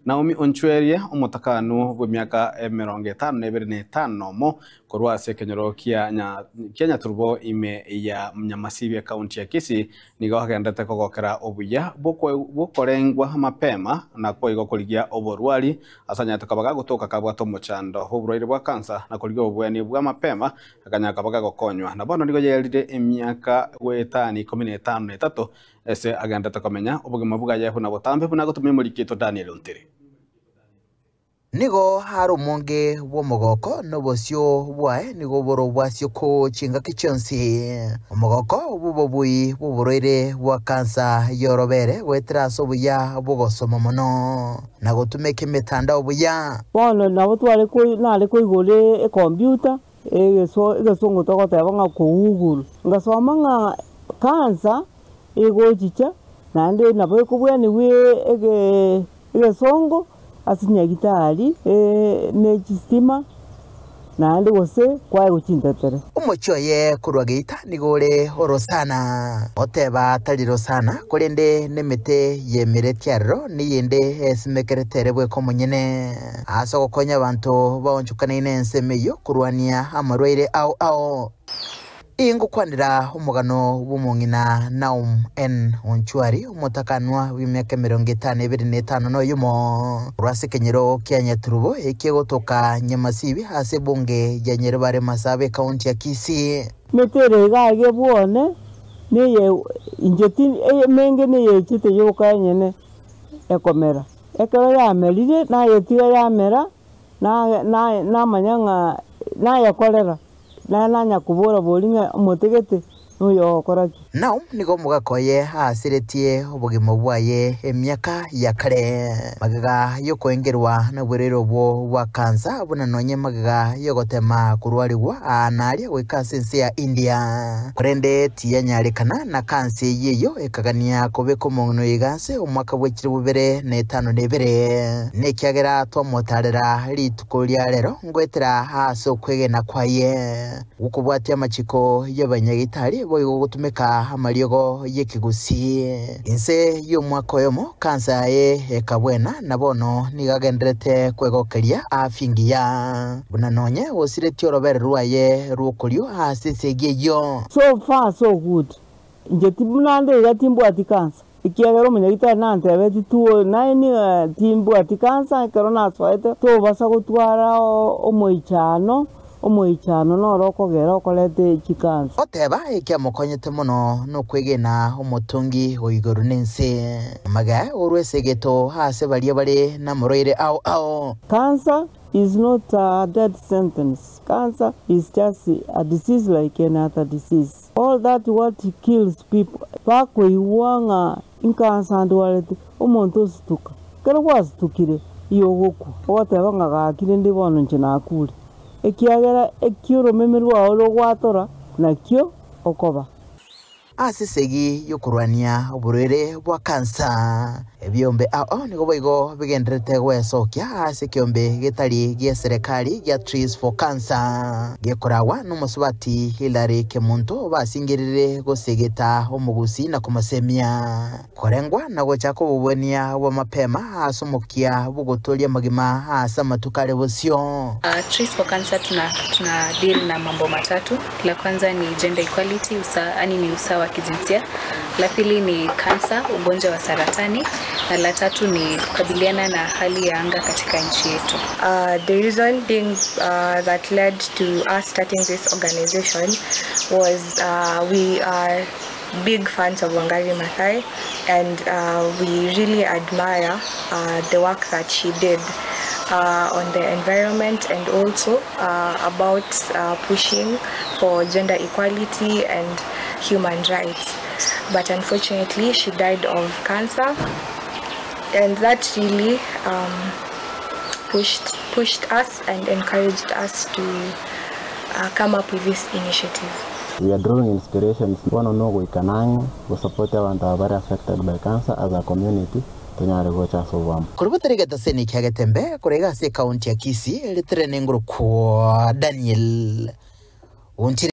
Naomi Onchwerie umutakanu bw'emyaka 55 mo korwase kenyoro Kenya turbo ime ya Mnyamasibi kaunti ya Kisii nigo hagendete kogokera obuya bukorengwa mapema na koigo kurigia oborwari asanya tukabaga gutoka kabwato muchando oburwaire bwa kansa na kurigia obweni bwa mapema akanya kabaga gokonywa na bono nigo yerire emyaka 15 ese agendete komenya obugima buga yehu na botambe buna gutumye muri kito Daniel Ontiri nigo haru monge womogoko nobosyo bwae nigo boro bwasyo ko chinga kichonsi omogoko bubobui buboroire bwa kansa yorobere wetraso buya bugosoma mono na gutumeke metanda obuya bono nabo twale ko nale ko igole computer egesongo tokoteba nga ko Google ngasoma nga kansa egochicha nande nabo kubwani we egesongo asinya gitari nechistima nande wose kwaye guchintetere umuchoye kurwagita nigore orosana oteba tarirosana kurende nemete yemere tyarro niyende esimekeretere bwe komunyene aso gokonya abantu baonchukana inensemeyo kurwania amarwaire ao ingo kwandira umugano w'umungina Naum N Onchwari umutakanwa w'imyaka 55 no yumo rwase kenyero Kenya turubo ekegotoka Nyamasibi hase bunge ya Nyeribare Masabe kaunti ya Kisii metere gage bwone neye injetin menge neye chite yokanyene ekomera ekero yamerire na yetiga yamera na manyanga na yakolera nanya kubora bolinga umutegete nuyo koraki Naum nigo mugakoye hasiretie obugimo bwaye emyaka ya kare magaga yokoengerwa na bwerero bwo wa kansa bunanonye magaga yogotema kurwariwa anali wekasense ya India kurende tiyanyarekana na kansi yeyo ekagania kobeko mungno yigase umwaka bwekiri bubere na 52 nekyagera twamotarera litukolya rero ngwetera haso kwegena kwaye ukubwatia amachiko y'abanyagitari boyo gutumeka amariogo yekigusi inse y'umwaka yomo kansa ye ekabwena nabono nigagendrete kwegokeria afingiya bunanonye osireti orobere ruaye rukolyo asesegeyo so far so good njeti bunande yatimbo atikansa ikiagero munyagitari nantebe tituo nine timbo atikansa kerona swaete to basa gutwara omoichano norokogera okolete chikansa oteba ekyamukonyete muno no kwegena umutungi oigoro nense maga orwesegeto hase balia bale na moroire ao cancer is not a death sentence. Cancer is just a disease like any other disease. All that what kills people. Pakwe iwanga inkansa andwalete omonto stuka kero wastukire iyogoku oteba ngagakire ndibono nchina ekiagera ekiuro memerwa olo gwatora nakyo okoba asisegi yokurwania oburere bwa kansa ebyombe nigo boigo bigendrete gwesokia ase kiombe gitari gya serikali gya Trees for Cancer gekorawa n'umusubati Hilary Kemunto basingirire gosegeta omugusi na kumasemia korengwa nago chako bubwania wa mapema asumukia bugotolia magima asa matukale bosio Trees for Cancer tuna deal na mambo matatu. La kwanza ni gender equality ni usawa kijinsia, la pili ni kansa, ugonjwa wa saratani, na la tatu ni kukabiliana na hali ya anga katika nchi yetu. The reason being that led to us starting this organization was we are big fans of Wangari Maathai, and we really admire the work that she did on the environment and also about pushing for gender equality and human rights. But unfortunately she died of cancer, and that really pushed us and encouraged us to come up with this initiative. We are drawing inspirations. One on we can support our very affected by cancer as a community. Kurubuterega taseni kyagetembe kurega se kaunti ya Kisii litere nenguru kwa Daniel Ontiri